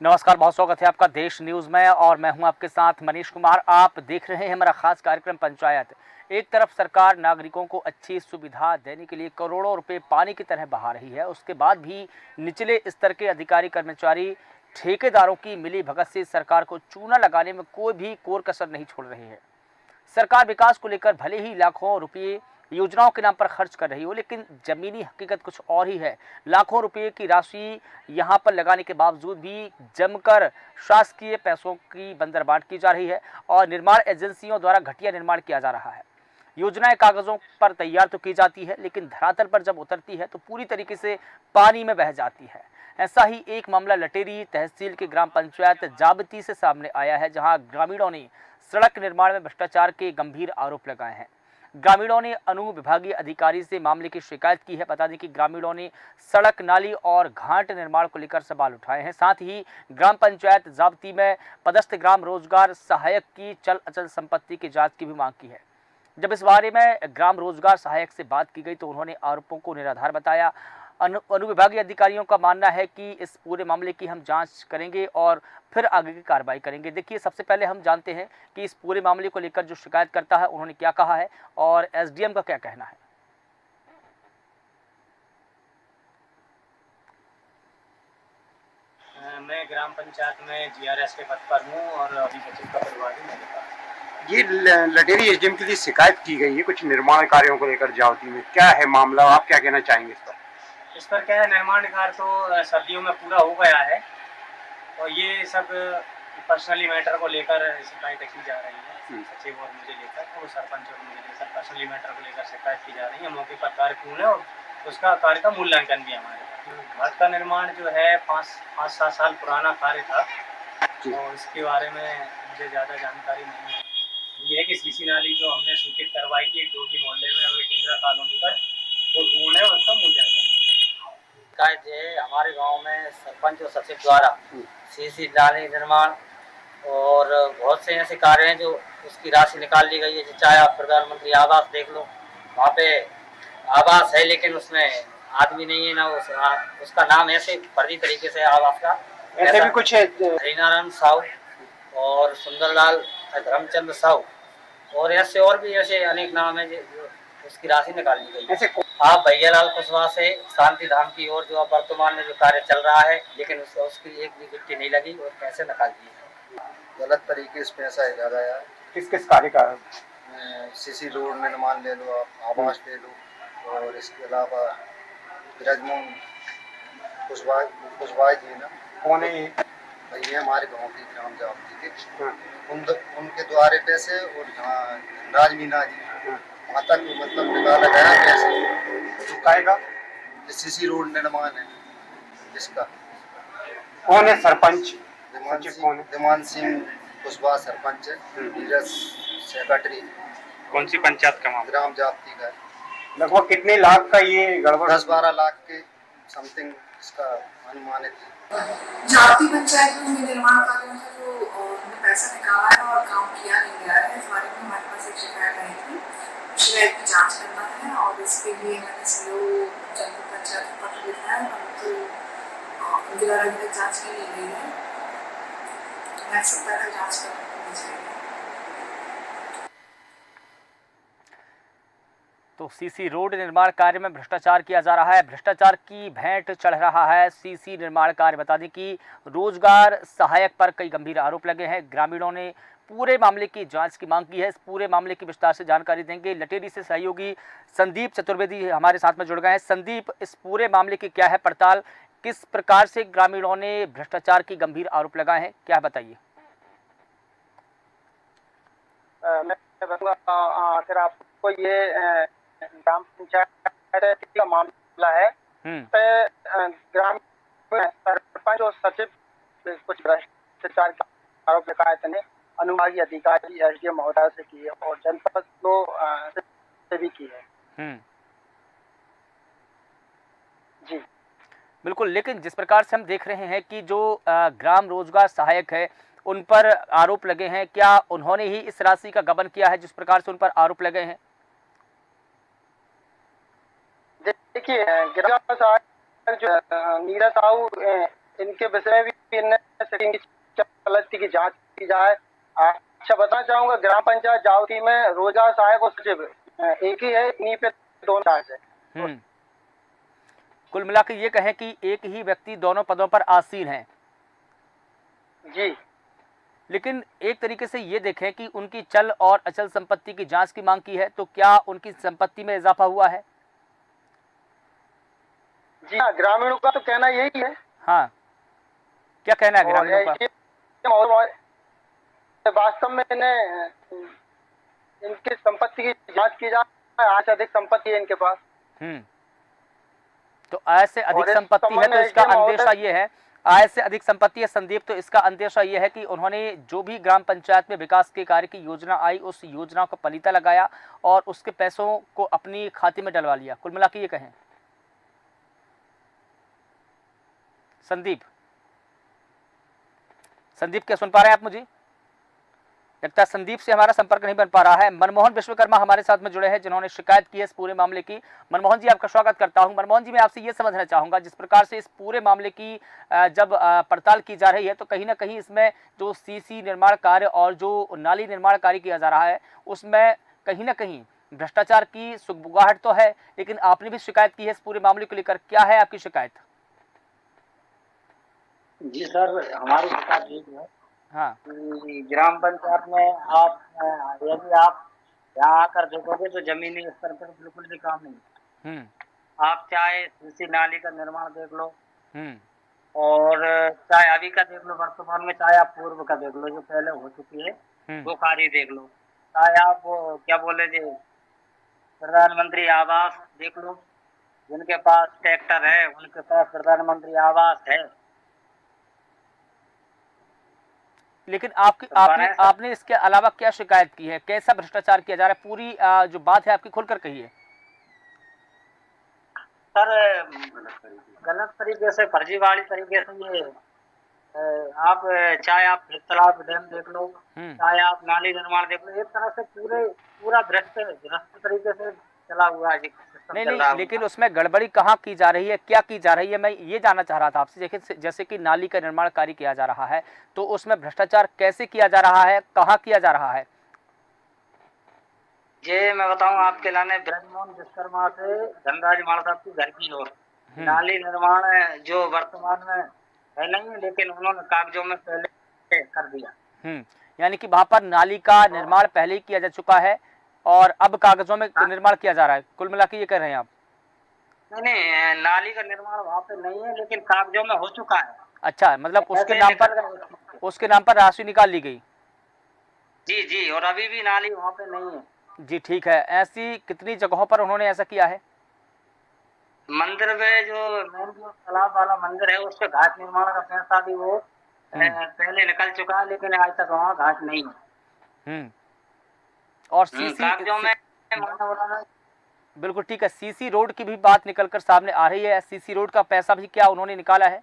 नमस्कार, बहुत स्वागत है आपका देश न्यूज़ में और मैं हूं आपके साथ मनीष कुमार। आप देख रहे हैं हमारा खास कार्यक्रम पंचायत। एक तरफ सरकार नागरिकों को अच्छी सुविधा देने के लिए करोड़ों रुपए पानी की तरह बहा रही है, उसके बाद भी निचले स्तर के अधिकारी कर्मचारी ठेकेदारों की मिली भगत से सरकार को चूना लगाने में कोई भी कोर कसर नहीं छोड़ रही है। सरकार विकास को लेकर भले ही लाखों रुपये योजनाओं के नाम पर खर्च कर रही हो, लेकिन जमीनी हकीकत कुछ और ही है। लाखों रुपए की राशि यहां पर लगाने के बावजूद भी जमकर शासकीय पैसों की बंदरबाट की जा रही है और निर्माण एजेंसियों द्वारा घटिया निर्माण किया जा रहा है। योजनाएं कागजों पर तैयार तो की जाती है, लेकिन धरातल पर जब उतरती है तो पूरी तरीके से पानी में बह जाती है। ऐसा ही एक मामला लटेरी तहसील के ग्राम पंचायत जाबती से सामने आया है, जहां ग्रामीणों ने सड़क निर्माण में भ्रष्टाचार के गंभीर आरोप लगाए हैं। ग्रामीणों ने अनुविभागीय अधिकारी से मामले की शिकायत की है। बता दें कि ग्रामीणों ने सड़क, नाली और घाट निर्माण को लेकर सवाल उठाए हैं। साथ ही ग्राम पंचायत जाबती में पदस्थ ग्राम रोजगार सहायक की चल अचल संपत्ति की जांच की भी मांग की है। जब इस बारे में ग्राम रोजगार सहायक से बात की गई तो उन्होंने आरोपों को निराधार बताया। अनुविभागीय अधिकारियों का मानना है कि इस पूरे मामले की हम जांच करेंगे और फिर आगे की कार्रवाई करेंगे। देखिए, सबसे पहले हम जानते हैं कि इस पूरे मामले को लेकर जो शिकायत करता है उन्होंने क्या कहा है और एसडीएम का क्या कहना है। मैं ग्राम पंचायत में जीआरएस के पद पर हूँ और अभी सचिव का परिवार भी मेरे पास। ये लटेरी एसडीएम के लिए शिकायत की गई है कुछ निर्माण कार्यों को लेकर जावती में, क्या है मामला, आप क्या कहना चाहेंगे इस पर? इस पर क्या है, निर्माण कार्य तो सर्दियों में पूरा हो गया है और ये सब पर्सनली मैटर को लेकर शिकायत की जा रही है। सचिव और मुझे लेकर और सरपंच और मुझे लेकर पर्सनली मैटर को लेकर शिकायत की जा रही है। मौके पर कार्य पूर्ण है और उसका कार्य का मूल्यांकन भी हमारे पास। घाट का निर्माण जो है 5-7 साल पुराना कार्य था और इसके बारे में मुझे ज़्यादा जानकारी नहीं है। ये है कि सीसी नाली जो हमने स्वीकृत करवाई थी डोगी मोहल्ले में और इंदिरा कॉलोनी पर, वो पूर्ण है, उसका मूल्यांकन शिकायत है। हमारे गांव में सरपंच और सचिव द्वारा सीसी नाली निर्माण और बहुत से ऐसे कार्य हैं जो उसकी राशि निकाल ली गई है। चाहे आप प्रधानमंत्री आवास देख लो, वहाँ पे आवास है लेकिन उसमें आदमी नहीं है ना, उसका नाम ऐसे फर्जी तरीके से आवास का ऐसे भी कुछ है। हरिनारायण साहू और सुंदरलाल धर्मचंद्र साहू और ऐसे और भी ऐसे अनेक नाम है जो उसकी राशि निकाल ली गई है। आप भैयालाल कुशवाहा से शांति धाम की ओर जो वर्तमान में जो कार्य चल रहा है, लेकिन उसकी एक भी गिट्टी नहीं लगी और पैसे निकाल दिए। गलत तरीके से पैसा इजारा है। किस किस कार्य का? सीसी रोड निर्माण ले लो, आप आवास ले लो और इसके अलावा ब्रजमोहन कुशवाहा जी ना, कौन है? ये हमारे गांव की ग्राम जाबती के उनके द्वारे पैसे और यहाँ राज मीना जी वहाँ तक मतलब निकाला गया पैसे। चुकाएगा सीसी रोड निर्माण है इसका। कौन है सरपंच? कौन है? दिमान सिंह कुशवाहा सरपंच है, नीरज सेक्रेटरी। कौन सी पंचायत का मामला? ग्राम जाबती का। लगभग कितने लाख का ये गड़बड़? 10-12 लाख के समथिंग इसका अनुमानित है। जाबती पंचायत में निर्माण कार्यों का जो उन्होंने पैसा निकाला है और काम किया नहीं गया है, इस बारे में हमारे पास एक शिकायत आई थी। शिकायत की जांच करना है और इसके लिए मैंने सीओ जनपद पंचायत को पत्र लिखा है, परंतु उनके द्वारा अभी तक जाँच की नहीं गई है। नेक्स्ट सप्ताह तक जाँच करनी चाहिए। तो सीसी रोड निर्माण कार्य में भ्रष्टाचार किया जा रहा है, भ्रष्टाचार की भेंट चढ़ रहा है सीसी निर्माण कार्य। बता दें कि रोजगार सहायक पर कई गंभीर आरोप लगे हैं। ग्रामीणों ने पूरे मामले की जांच की मांग की है। इस पूरे मामले की विस्तार से जानकारी देंगे लटेरी से सहयोगी संदीप चतुर्वेदी हमारे साथ में जुड़ गए हैं। संदीप, इस पूरे मामले की क्या है पड़ताल, किस प्रकार से ग्रामीणों ने भ्रष्टाचार की गंभीर आरोप लगाए हैं, क्या बताइए। मैं बताऊंगा अगर आपको ये ग्राम पंचायत का मामला है। ग्राम सरपंच और सचिव कुछ भ्रष्टाचार के आरोप लगाए ने अनुविभागीय अधिकारी एसडीएम महोदय से किए और जनपद को से भी की है। जी बिल्कुल, लेकिन जिस प्रकार से हम देख रहे हैं कि जो ग्राम रोजगार सहायक है उन पर आरोप लगे हैं, क्या उन्होंने ही इस राशि का गबन किया है जिस प्रकार से उन पर आरोप लगे हैं? देखिए, जो नीरज साहू इनके विषय में भी इनने सके, इनकी चलती की जांच की जाए। अच्छा बताना चाहूंगा, ग्राम पंचायत जावती में रोजगार सहायक और सचिव एक ही है, इन्हीं पे दोनों चार्ज है। कुल मिला के ये कहें कि एक ही व्यक्ति दोनों पदों पर आसीन है जी। लेकिन एक तरीके से ये देखें कि उनकी चल और अचल संपत्ति की जांच की मांग की है, तो क्या उनकी संपत्ति में इजाफा हुआ है? जी हाँ, ग्रामीणों का तो कहना यही है। हाँ, क्या कहना है ग्रामीणों का? और वास्तव में इन्हें इनकी संपत्ति की जांच की जाए, आज अधिक संपत्ति है इनके पास। तो आय से अधिक संपत्ति है तो इसका अंदेशा ये है, आय से अधिक संपत्ति है संदीप, तो इसका अंदेशा ये है कि उन्होंने जो भी ग्राम पंचायत में विकास के कार्य की योजना आई, उस योजना को पलीता लगाया और उसके पैसों को अपनी खाते में डलवा लिया। कुल मिला के ये कहें संदीप, क्या सुन पा रहे हैं आप मुझे? लगता है संदीप से हमारा संपर्क नहीं बन पा रहा है। मनमोहन विश्वकर्मा हमारे साथ में जुड़े हैं, जिन्होंने शिकायत की है इस पूरे मामले की। मनमोहन जी, आपका स्वागत करता हूं। मनमोहन जी, मैं आपसे ये समझना चाहूंगा, जिस प्रकार से इस पूरे मामले की जब पड़ताल की जा रही है, तो कहीं ना कहीं इसमें जो सीसी निर्माण कार्य और जो नाली निर्माण कार्य किया जा रहा है, उसमें कहीं ना कहीं भ्रष्टाचार की सुगबुगाहट तो है, लेकिन आपने भी शिकायत की है इस पूरे मामले को लेकर। क्या है आपकी शिकायत? जी सर, हमारी शिकायत यही है हाँ, कि ग्राम पंचायत में आप यदि आप यहाँ आकर देखोगे तो जमीनी स्तर पर बिल्कुल भी काम नहीं। आप चाहे सीसी नाली का निर्माण देख लो और चाहे अभी का देख लो, वर्तमान में, चाहे आप पूर्व का देख लो जो पहले हो चुकी है वो कार्य देख लो, चाहे आप वो क्या बोले जी प्रधानमंत्री आवास देख लो, जिनके पास ट्रैक्टर है उनके पास प्रधानमंत्री आवास है। लेकिन आपने इसके अलावा क्या शिकायत की है? कैसा भ्रष्टाचार किया जा रहा है? पूरी जो बात है आपकी खुलकर कहिए। सर, गलत तरीके से, फर्जीवाड़ी तरीके से ये आप चाहे आप तालाब डैम देख लो, चाहे आप नाली निर्माण देख लो, एक तरह से पूरा भ्रष्ट तरीके से चला हुआ है। नहीं, लेकिन उसमें गड़बड़ी कहाँ की जा रही है, क्या की जा रही है, मैं ये जानना चाह रहा था आपसे। देखिए, जैसे कि नाली का निर्माण कार्य किया जा रहा है, तो उसमें भ्रष्टाचार कैसे किया जा रहा है, कहाँ किया जा रहा है? ये मैं बताऊं आपके लाने, ब्रजमोहन विश्वकर्मा से धनराज माड़सा की घर की ओर नाली निर्माण जो वर्तमान में है नहीं, लेकिन उन्होंने कागजों में पहले कर दिया। यानी कि वहां पर नाली का निर्माण पहले ही किया जा चुका है और अब कागजों में निर्माण किया जा रहा है। कुल मिला के ये कह रहे हैं आप? नहीं, नाली का निर्माण वहाँ पे नहीं है, लेकिन कागजों में हो चुका है। अच्छा, मतलब उसके नाम पर राशि निकाल ली गई? जी, और अभी भी नाली वहाँ पे नहीं है। जी, ठीक है। ऐसी कितनी जगहों पर उन्होंने ऐसा किया है? मंदिर में जो तालाब वाला मंदिर है, उस पे घाट निर्माण का पैसा भी वो पहले निकल चुका है, लेकिन आज तक वहाँ घाट नहीं है। और बिल्कुल ठीक है। सीसी रोड की भी बात निकलकर सामने आ रही है। सीसी रोड का पैसा भी क्या उन्होंने निकाला है?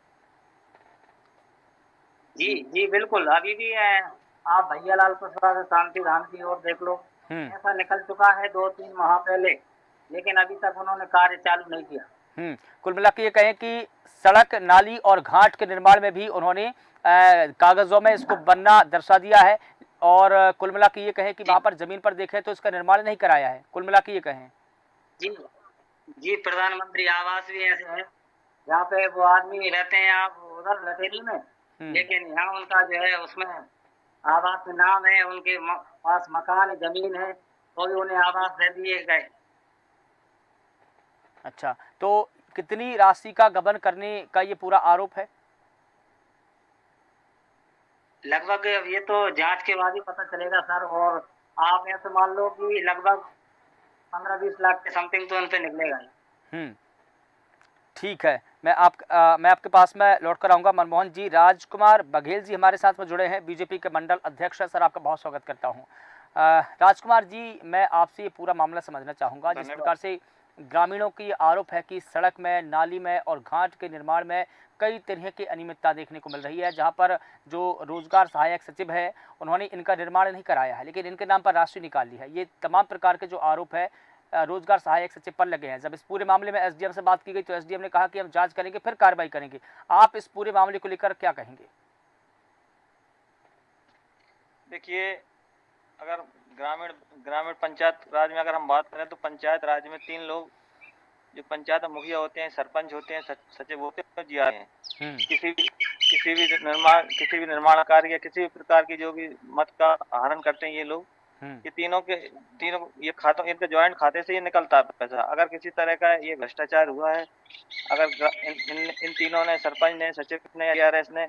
जी बिल्कुल, अभी भी आप भैयालाल प्रसाद शांति धाम की ओर देख लो, ऐसा निकल चुका है 2-3 माह पहले, लेकिन अभी तक उन्होंने कार्य चालू नहीं किया। कुल मिला के ये कहें कि सड़क, नाली और घाट के निर्माण में भी उन्होंने कागजों में इसको बनना दर्शा दिया है, और कुल मिला के ये कहें कि वहां पर जमीन पर देखें तो इसका निर्माण नहीं कराया है। कुल मिला के ये कहें जी, प्रधानमंत्री आवास भी ऐसे है जहाँ पे वो आदमी रहते हैं आप उधर लटेरी में, लेकिन यहाँ उनका जो है उसमें आवास में नाम है, उनके पास मकान जमीन है, तो भी उन्हें आवास दे दिए गए। अच्छा, तो कितनी राशि का गबन करने का ये पूरा आरोप है? लगभग अब ये तो जांच के बाद ही पता चलेगा सर, और आप ऐसे मान लो कि लगभग 15-20 लाख के समथिंग तो उन पे निकलेगा ही। ठीक है, मैं आपके पास में लौट कर आऊँगा। मनमोहन जी, राजकुमार बघेल जी हमारे साथ में जुड़े हैं, बीजेपी के मंडल अध्यक्ष है। सर, आपका बहुत स्वागत करता हूँ। राजकुमार जी, मैं आपसे ये पूरा मामला समझना चाहूँगा। जिस प्रकार से ग्रामीणों की आरोप है कि सड़क में, नाली में और घाट के निर्माण में कई तरह की अनियमितता देखने को मिल रही है, जहां पर जो रोजगार सहायक सचिव है उन्होंने इनका निर्माण नहीं कराया है, लेकिन इनके नाम पर राशि निकाल ली है। ये तमाम प्रकार के जो आरोप है रोजगार सहायक सचिव पर लगे हैं। जब इस पूरे मामले में एसडीएम से बात की गई तो एसडीएम ने कहा कि हम जांच करेंगे, फिर कार्रवाई करेंगे। आप इस पूरे मामले को लेकर क्या कहेंगे? देखिए, अगर ग्रामीण ग्रामीण पंचायत राज में अगर हम बात करें तो पंचायत राज में 3 लोग जो पंचायत मुखिया होते हैं, सरपंच होते हैं, सचिव होते हैं, जी आए हैं। किसी भी निर्माण कार्य या किसी भी प्रकार की जो भी मत का आहरण करते हैं ये लोग, ये तीनों ये खातों इनके ज्वाइंट खाते से ये निकलता है पैसा। अगर किसी तरह का ये भ्रष्टाचार हुआ है, अगर इन तीनों ने, सरपंच ने, सचिव ने, ARS ने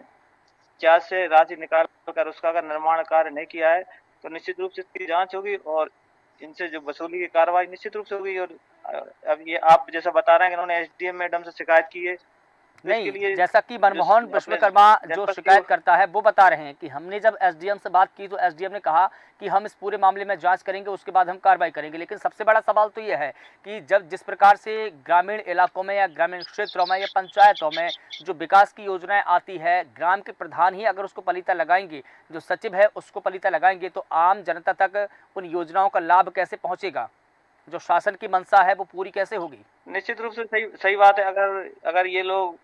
जांच से राशि निकाल कर उसका अगर निर्माण कार्य नहीं किया है तो निश्चित रूप से इसकी जांच होगी और इनसे जो वसूली की कार्रवाई निश्चित रूप से होगी। और अब ये आप जैसा बता रहे हैं कि इन्होंने SDM मैडम से शिकायत की है, नहीं, जैसा कि मनमोहन विश्वकर्मा जो शिकायत करता है वो बता रहे हैं कि हमने जब एसडीएम से बात की तो एसडीएम ने कहा कि हम इस पूरे मामले में जांच करेंगे, उसके बाद हम कार्रवाई करेंगे। लेकिन सबसे बड़ा सवाल तो ये है कि जब जिस प्रकार से ग्रामीण इलाकों में या ग्रामीण क्षेत्रों में या पंचायतों में जो विकास की योजनाएं आती है, ग्राम के प्रधान ही अगर उसको पलीता लगाएंगे, जो सचिव है उसको पलीता लगाएंगे, तो आम जनता तक उन योजनाओं का लाभ कैसे पहुँचेगा? जो शासन की मंशा है वो पूरी कैसे होगी? निश्चित रूप से सही बात है। अगर ये लोग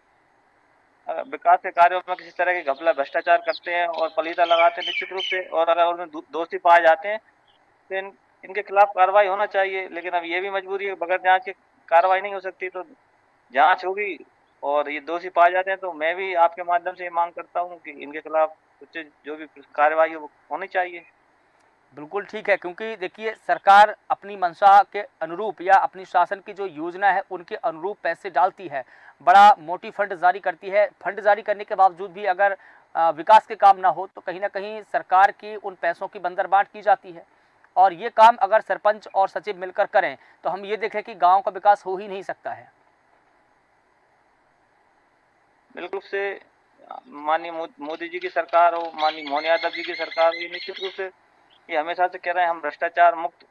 विकास के कार्यों में किसी तरह के घपला भ्रष्टाचार करते हैं और पलीता लगाते हैं निश्चित रूप से, और अगर उनमें दोषी पाए जाते हैं तो इनके खिलाफ कार्रवाई होना चाहिए। लेकिन अब ये भी मजबूरी है, बगैर जांच के कार्रवाई नहीं हो सकती, तो जांच होगी और ये दोषी पाए जाते हैं तो मैं भी आपके माध्यम से ये मांग करता हूँ कि इनके खिलाफ कुछ जो भी कार्रवाई हो वो होनी चाहिए। बिल्कुल ठीक है, क्योंकि देखिए सरकार अपनी मंशा के अनुरूप या अपनी शासन की जो योजना है उनके अनुरूप पैसे डालती है, बड़ा मोटी फंड जारी करती है। फंड जारी करने के बावजूद भी अगर विकास के काम ना हो तो कहीं ना कहीं सरकार की उन पैसों की बंदरबांट की जाती है। और ये काम अगर सरपंच और सचिव मिलकर करें तो हम ये देखें कि गाँव का विकास हो ही नहीं सकता है। बिल्कुल से माननीय मोदी जी की सरकार हो, माननीय मोहन यादव जी की सरकार हो, ये निश्चित रूप से ये हमेशा से कह रहे हैं हम भ्रष्टाचार मुक्त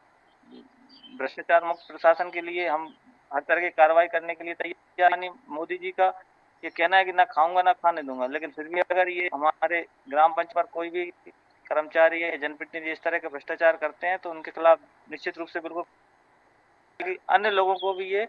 प्रशासन के लिए हम हर तरह की कार्रवाई करने के लिए तैयार। यानी मोदी जी का ये कहना है कि ना खाऊंगा ना खाने दूंगा, लेकिन फिर भी अगर ये हमारे ग्राम पंच पर कोई भी कर्मचारी या जनप्रतिनिधि इस तरह के भ्रष्टाचार करते हैं तो उनके खिलाफ निश्चित रूप से बिल्कुल अन्य लोगों को भी ये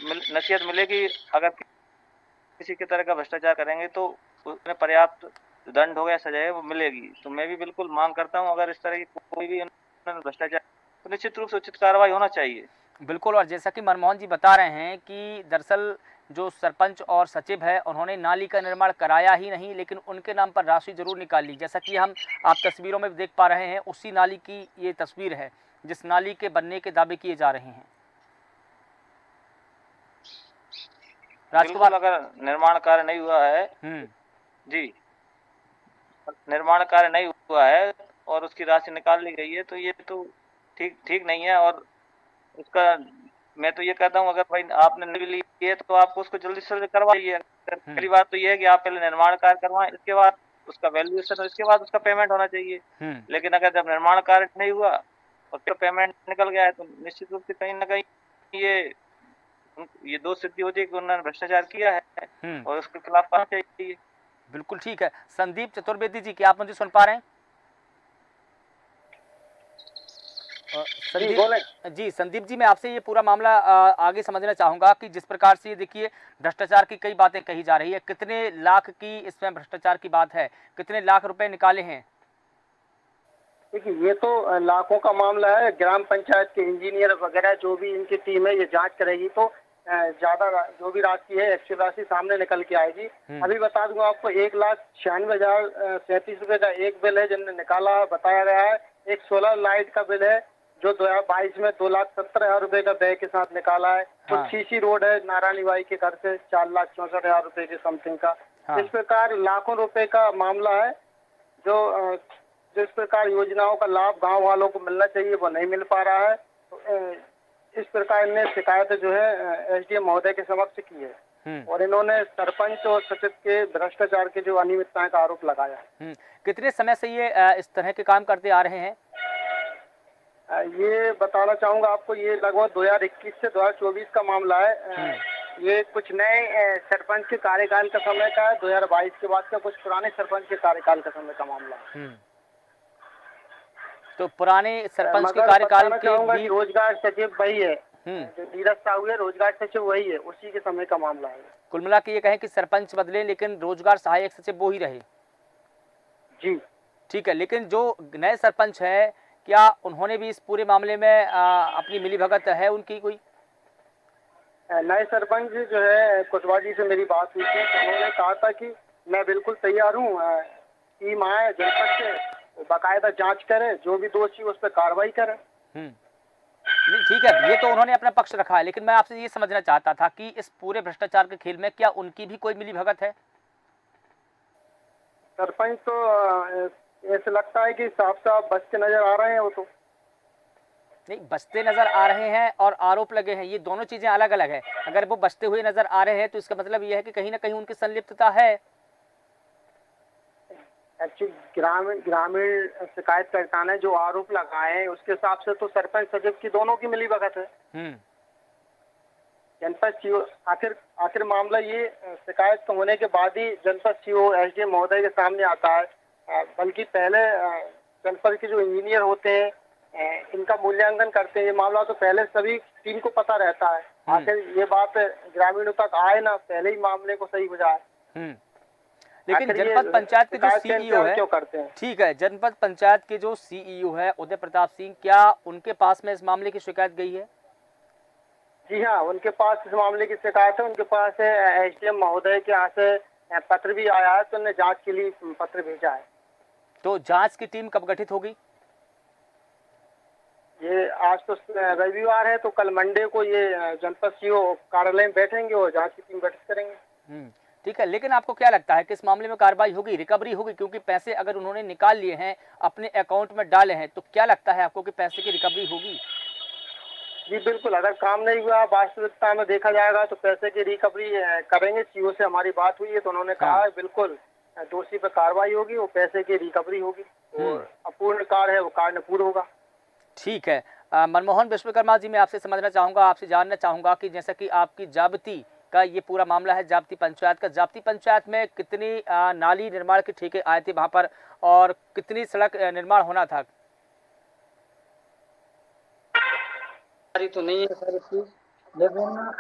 नसीहत मिलेगी। अगर किसी की तरह का भ्रष्टाचार करेंगे तो उसमें पर्याप्त दंड हो गया, सजा वो मिलेगी। तो मैं भी बिल्कुल मांग करता हूं अगर इस तरह की कोई भी भ्रष्टाचार तो निश्चित रूप से उचित कार्रवाई होना चाहिए। बिल्कुल, और जैसा कि मनमोहन जी बता रहे हैं कि दरअसल जो सरपंच और सचिव है उन्होंने नाली का निर्माण कराया ही नहीं, लेकिन उनके नाम पर राशि जरूर निकाल ली। जैसा कि हम आप तस्वीरों में देख पा रहे हैं, उसी नाली की ये तस्वीर है जिस नाली के बनने के दावे किए जा रहे हैं। राजकुमार, अगर निर्माण कार्य नहीं हुआ है जी, निर्माण कार्य नहीं हुआ है और उसकी राशि निकाल ली गई है तो ये तो ठीक नहीं है। और उसका मैं तो ये कहता हूँ अगर भाई आपने नहीं ली है तो आपको उसको जल्दी से जल्दी करवाइए। पहली बात तो ये है कि आप पहले निर्माण कार्य करवाएं, इसके बाद उसका वैल्यूएशन और इसके बाद उसका पेमेंट होना चाहिए। लेकिन अगर जब निर्माण कार्य नहीं हुआ और फिर पेमेंट निकल गया है तो निश्चित रूप से कहीं ना कहीं ये दोष सिद्धि होती है कि उन्होंने भ्रष्टाचार किया है और उसके खिलाफ करना चाहिए। बिल्कुल ठीक है। संदीप चतुर्वेदी जी, क्या आप मुझे सुन पा रहे हैं? संदीप जी, मैं आपसे ये पूरा मामला आगे समझना चाहूँगा कि जिस प्रकार से ये देखिए भ्रष्टाचार की कई बातें कही जा रही है, कितने लाख की इसमें भ्रष्टाचार की बात है, कितने लाख रुपए निकाले हैं? देखिए ये तो लाखों का मामला है। ग्राम पंचायत के इंजीनियर वगैरह जो भी इनकी टीम है ये जांच करेगी तो ज्यादा जो भी राशि है एक्चुअल राशि सामने निकल के आएगी। अभी बता दूंगा आपको 1,96,037 रुपए का एक बिल है जिनने निकाला बताया गया है। एक सोलर लाइट का बिल है जो 2022 में 2,70,000 रुपए का व्यय के साथ निकाला है। तो सीसी रोड है नारायणी बाई के घर से 4,64,000 रुपए के समथिंग का। इस प्रकार लाखों रुपए का मामला है। जो जिस प्रकार योजनाओं का लाभ गांव वालों को मिलना चाहिए वो नहीं मिल पा रहा है। तो इस प्रकार ने शिकायत जो है एसडीएम महोदय के समक्ष की है और इन्होंने सरपंच और सचिव के भ्रष्टाचार के जो अनियमितताएं का आरोप लगाया है। कितने समय से ये इस तरह के काम करते आ रहे हैं? ये बताना चाहूंगा आपको, ये लगभग 2021 से 2024 का मामला है। ये कुछ नए सरपंच के कार्यकाल का समय का है, 2022 के बाद का कुछ पुराने सरपंच के कार्यकाल का समय का मामला है। तो पुराने सरपंच के कार्यकाल के भी रोजगार सचिव वही है, जो धीरज साहू है रोजगार सचिव वही है, उसी के समय का मामला है। कुल मिला के ये कहें कि सरपंच बदले लेकिन रोजगार सहायक सचिव वो ही रहे। जी ठीक है, लेकिन जो नए सरपंच है, क्या उन्होंने भी इस पूरे मामले में अपनी मिलीभगत है उनकी कोई? नए सरपंच जो है कुशवाहा जी से मेरी बात हुई थी, तो उन्होंने कहा था कि मैं बिल्कुल तैयार हूँ, टीम आए जनपद से, बाकायदा जांच करे, जो भी दोषी उस पर कार्रवाई करे। नहीं ठीक है, ये तो उन्होंने अपना पक्ष रखा है, लेकिन मैं आपसे ये समझना चाहता था कि इस पूरे भ्रष्टाचार के खेल में क्या उनकी भी कोई मिलीभगत है? सरपंच तो ऐसे लगता है कि साफ साफ बचते नजर आ रहे हैं वो तो। नहीं, बचते नजर आ रहे हैं और आरोप लगे हैं, ये दोनों चीजें अलग अलग है। अगर वो बचते हुए नजर आ रहे हैं तो इसका मतलब ये है कि कहीं ना कहीं उनकी संलिप्तता है। एक्चुअली ग्रामीण शिकायतकर्ता ने जो आरोप लगाए हैं उसके हिसाब से तो सरपंच सचिव की दोनों की मिलीभगत है। जनपद सीओ आखिर मामला ये शिकायत होने के बाद ही जनपद सीओ एसडीएम महोदय के सामने आता है, बल्कि पहले जनपद के जो इंजीनियर होते हैं इनका मूल्यांकन करते हैं। ये मामला तो पहले सभी टीम को पता रहता है, आखिर ये बात ग्रामीणों तक आए ना, पहले ही मामले को सही हो जाए। लेकिन जनपद पंचायत के जो सीईओ है, क्यों करते हैं? ठीक है, जनपद पंचायत के जो सीईओ है उदय प्रताप सिंह, क्या उनके पास में इस मामले की शिकायत गई है? जी हाँ, उनके पास इस मामले की शिकायत है, उनके पास एसडीएम महोदय के यहाँ से पत्र भी आया है, तो उन्होंने जांच के लिए पत्र भेजा है। तो जांच की टीम कब गठित होगी? ये आज तो रविवार है, तो कल मंडे को ये जनपद सीओ कार्यालय में बैठेंगे और जांच की टीम गठित करेंगे। ठीक है, लेकिन आपको क्या लगता है कि इस मामले में कार्रवाई होगी, रिकवरी होगी? क्योंकि पैसे अगर उन्होंने निकाल लिए हैं, अपने अकाउंट में डाले हैं, तो क्या लगता है आपको कि पैसे की रिकवरी होगी? जी बिल्कुल, अगर काम नहीं हुआ वास्तविकता में देखा जाएगा तो पैसे की रिकवरी करेंगे। सीओ से हमारी बात हुई है तो उन्होंने कहा है बिल्कुल दोषी पर कार्रवाई होगी और पैसे की रिकवरी होगी और अपूर्ण कार्य है वो कार्य पूर्ण होगा। ठीक है, मनमोहन विश्वकर्मा जी, मैं आपसे समझना चाहूँगा, आपसे जानना चाहूँगा कि जैसा कि आपकी जाबती का ये पूरा मामला है, जाबती पंचायत का, जाबती पंचायत में कितनी नाली निर्माण के ठेके आए थे वहाँ पर और कितनी सड़क निर्माण होना था? तो नहीं है सर इसकी, लेकिन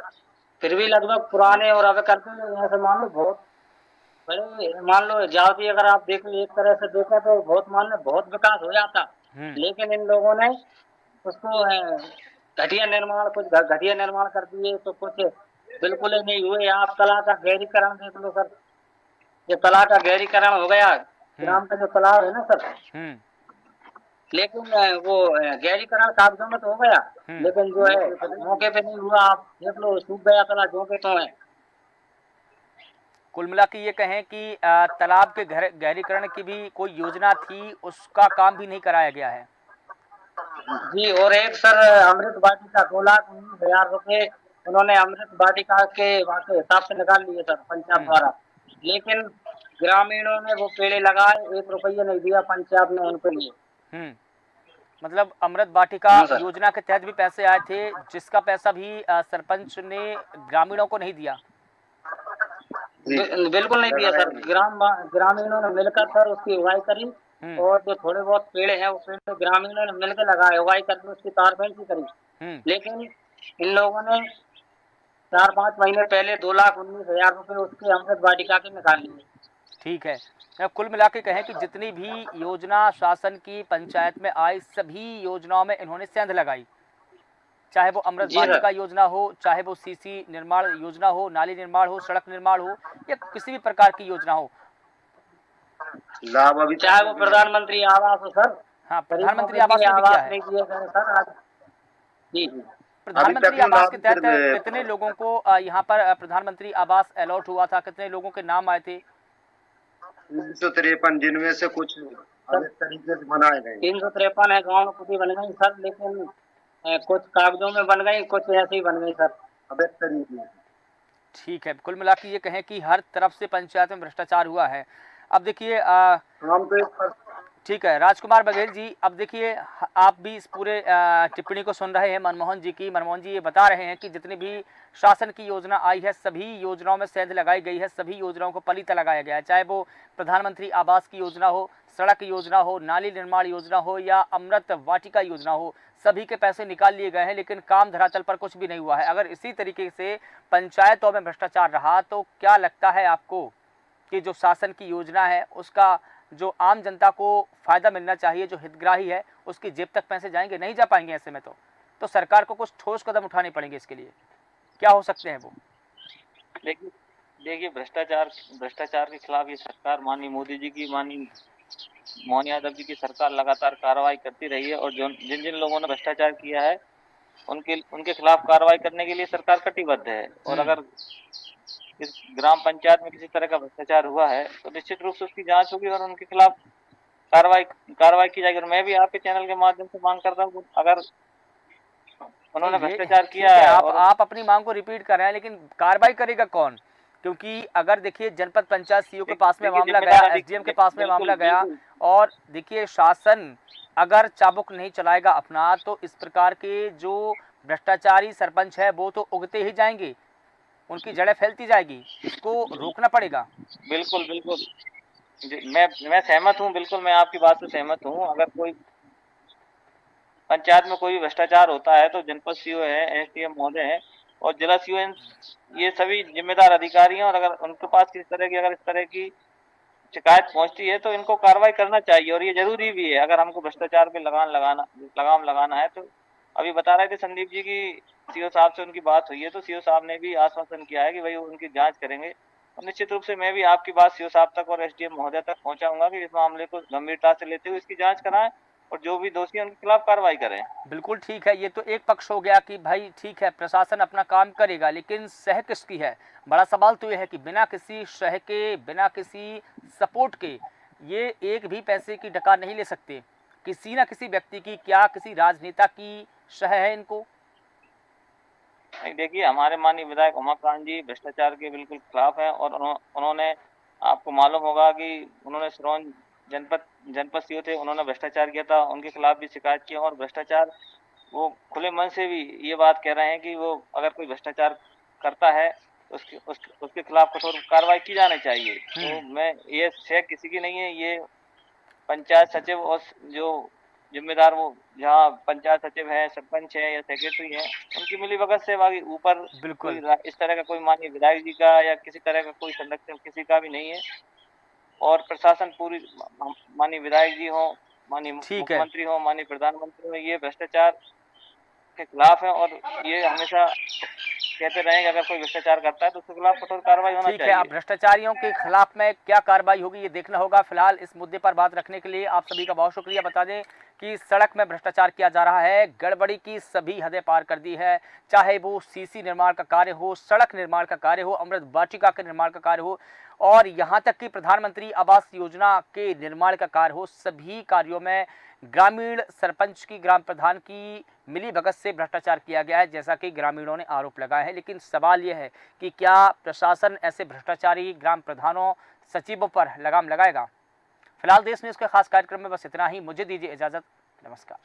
फिर भी लगभग पुराने और अब करते हैं यहाँ मान लो बहुत बड़े, मान लो जावती अगर आप देख लो एक तरह से देखा तो बहुत मान लो बहुत विकास हो जाता, लेकिन इन लोगों ने उसको घटिया निर्माण, कुछ घटिया निर्माण कर दिए तो कुछ बिल्कुल ही नहीं हुए। आप कला का गहरीकरण देख लो सर, ये कला का गहरीकरण हो गया, ग्राम का जो तालाब है ना सर, लेकिन वो गहरीकरण कागजों में तो हो गया, लेकिन जो है मौके पे नहीं हुआ। आप देख लो सूख गया तालाब, जो के तो है। कुल मिला के ये कहें कि तालाब के गहरीकरण की भी कोई योजना थी, उसका काम भी नहीं कराया गया है। जी, और एक सर अमृत वाटिका 2,19,000 रुपए उन्होंने अमृत वाटिका के हिसाब से निकाल लिए सर पंचायत द्वारा, लेकिन ग्रामीणों ने वो पेड़े लगाए, 1 रुपया नहीं दिया पंचायत ने उनके लिए। मतलब अमृत वाटिका योजना के तहत भी पैसे आए थे, जिसका पैसा भी सरपंच ने ग्रामीणों को नहीं दिया। बिल्कुल नहीं दिया सर, ग्रामीणों ने मिलकर सर उसकी उगाई करी और जो थोड़े बहुत पेड़े हैं वो पेड़ ग्रामीणों ने मिलकर लगाए, उगाई करके उसकी तारफेंसी करी, लेकिन इन लोगों ने 4-5 महीने पहले 2,19,000 रुपए उसके अमृत वाटिका के निकाल लिए। ठीक है, कुल मिला के कहें कि जितनी भी योजना शासन की पंचायत में आई, सभी योजनाओं में इन्होंने सेंध लगाई, चाहे वो अमृत वाटिका योजना हो, चाहे वो सीसी निर्माण योजना हो, नाली निर्माण हो, सड़क निर्माण हो, या किसी भी प्रकार की योजना हो, लाभ अभी चाहे वो प्रधानमंत्री आवास हो सर। हाँ, प्रधानमंत्री आवास में भी क्या है? प्रधानमंत्री आवास के तहत कितने लोगों को यहाँ पर प्रधानमंत्री आवास अलॉट हुआ था, कितने लोगों के नाम आए थे? 353, जिनमें से कुछ अलग तरीके से बनाए गए। 353 है, गाँव में बन गई सर, लेकिन कुछ कागजों में बन गई, कुछ ऐसे ही बन गई सर अलग तरीके। ठीक है, कुल मिला के ये कहें कि हर तरफ से पंचायत में भ्रष्टाचार हुआ है। अब देखिए ठीक है, राजकुमार बघेल जी, अब देखिए आप भी इस पूरे टिप्पणी को सुन रहे हैं मनमोहन जी की। मनमोहन जी ये बता रहे हैं कि जितनी भी शासन की योजना आई है, सभी योजनाओं में सेंध लगाई गई है, सभी योजनाओं को पलीता लगाया गया है, चाहे वो प्रधानमंत्री आवास की योजना हो, सड़क योजना हो, नाली निर्माण योजना हो या अमृत वाटिका योजना हो, सभी के पैसे निकाल लिए गए हैं, लेकिन काम धरातल पर कुछ भी नहीं हुआ है। अगर इसी तरीके से पंचायतों में भ्रष्टाचार रहा तो क्या लगता है आपको कि जो शासन की योजना है उसका जो आम जनता को फ़ायदा मिलना चाहिए, जो हितग्राही है उसकी जेब तक पैसे जाएंगे, नहीं जा पाएंगे। ऐसे में तो सरकार को कुछ ठोस कदम उठाने पड़ेंगे। इसके लिए क्या हो सकते हैं वो? देखिए भ्रष्टाचार के खिलाफ ये सरकार, माननीय मोदी जी की, माननीय मोहन यादव जी की सरकार लगातार कार्रवाई करती रही है, और जिन जिन लोगों ने भ्रष्टाचार किया है उनके खिलाफ कार्रवाई करने के लिए सरकार कटिबद्ध है। और अगर इस ग्राम पंचायत में किसी तरह का भ्रष्टाचार हुआ है तो निश्चित रूप से उसकी जांच होगी और उनके खिलाफ कार्रवाई की जाएगी। और मैं भी आपके चैनल के माध्यम से मांग करता हूँ, अगर उन्होंने भ्रष्टाचार किया है, आप अपनी मांग को रिपीट कर रहे हैं, लेकिन कार्रवाई करेगा कौन? क्योंकि अगर देखिए जनपद पंचायत सीईओ के पास में मामला गया, एसडीएम के पास में मामला गया, और देखिए शासन अगर चाबुक नहीं चलाएगा अपना, तो इस प्रकार के जो भ्रष्टाचारी सरपंच है वो तो उगते ही जाएंगे, उनकी जड़ें फैलती जाएगी। इसको रोकना पड़ेगा। बिल्कुल मैं सहमत हूँ, बिल्कुल मैं आपकी बात से सहमत हूँ। अगर कोई पंचायत में कोई भी भ्रष्टाचार होता है तो जनपद सीईओ है, एसडीएम महोदय है और जिला सीईओ, ये सभी जिम्मेदार अधिकारी हैं, और अगर उनके पास किसी तरह की, अगर इस तरह की शिकायत पहुंचती है तो इनको कार्रवाई करना चाहिए, और ये जरूरी भी है। अगर हमको भ्रष्टाचार पे लगाम लगाना है तो अभी बता रहे थे संदीप जी की सीईओ साहब से उनकी बात हुई है, तो सीईओ साहब ने भी आश्वासन किया है कि भाई उनकी जांच करेंगे, और निश्चित रूप से मैं भी आपकी बात सीईओ साहब तक और एसडीएम महोदय तक पहुंचाऊंगा कि इस मामले को गंभीरता से लेते हुए इसकी जांच कराएं और जो भी दोषी है उनके खिलाफ कार्रवाई करें। बिल्कुल ठीक है। ये तो एक पक्ष हो गया कि भाई ठीक है प्रशासन अपना काम करेगा, लेकिन सह किसकी है? बड़ा सवाल तो ये है कि बिना किसी सह के, बिना किसी सपोर्ट के ये एक भी पैसे की डकार नहीं ले सकते। किसी ना किसी व्यक्ति की, क्या किसी राजनेता की सह है इनको? नहीं, देखिए हमारे माननीय विधायक उमाकांत जी भ्रष्टाचार के बिल्कुल खिलाफ हैं, और उन्होंने, आपको मालूम होगा कि उन्होंने सिरोंज जनपद सीईओ थे, उन्होंने भ्रष्टाचार किया था, उनके खिलाफ भी शिकायत की, और भ्रष्टाचार वो खुले मन से भी ये बात कह रहे हैं कि वो अगर कोई भ्रष्टाचार करता है तो उसके खिलाफ कठोर कार्रवाई की जानी चाहिए। तो मैं, ये शेख किसी की नहीं है, ये पंचायत सचिव और जो जिम्मेदार, वो जहाँ पंचायत सचिव है, सरपंच है या सेक्रेटरी है, उनकी मिलीभगत से, बाकी ऊपर बिल्कुल इस तरह का कोई माननीय विधायक जी का या किसी तरह का कोई संरक्षण किसी का भी नहीं है। और प्रशासन पूरी, माननीय विधायक जी हो, माननीय मुख्यमंत्री हो, माननीय प्रधानमंत्री हो, ये भ्रष्टाचार के खिलाफ है, और ये हमेशा कहते रहे कि अगर कोई भ्रष्टाचार करता है तो उसके खिलाफ कठोर कार्रवाई होना चाहिए। ठीक है, अब भ्रष्टाचारियों के खिलाफ में क्या कार्रवाई होगी ये देखना होगा। फिलहाल इस मुद्दे पर बात रखने के लिए आप सभी का बहुत शुक्रिया। बता दें कि सड़क में भ्रष्टाचार किया जा रहा है, गड़बड़ी की सभी हदें पार कर दी है, चाहे वो सीसी निर्माण का कार्य हो, सड़क निर्माण का कार्य हो, अमृत वाटिका के निर्माण का कार्य हो, और यहाँ तक कि प्रधानमंत्री आवास योजना के निर्माण का कार्य हो। सभी कार्यों में ग्रामीण सरपंच की, ग्राम प्रधान की मिलीभगत से भ्रष्टाचार किया गया है, जैसा कि ग्रामीणों ने आरोप लगाया है। लेकिन सवाल यह है कि क्या प्रशासन ऐसे भ्रष्टाचारी ग्राम प्रधानों, सचिवों पर लगाम लगाएगा? फिलहाल देश न्यूज़ के खास कार्यक्रम में बस इतना ही। मुझे दीजिए इजाज़त। नमस्कार।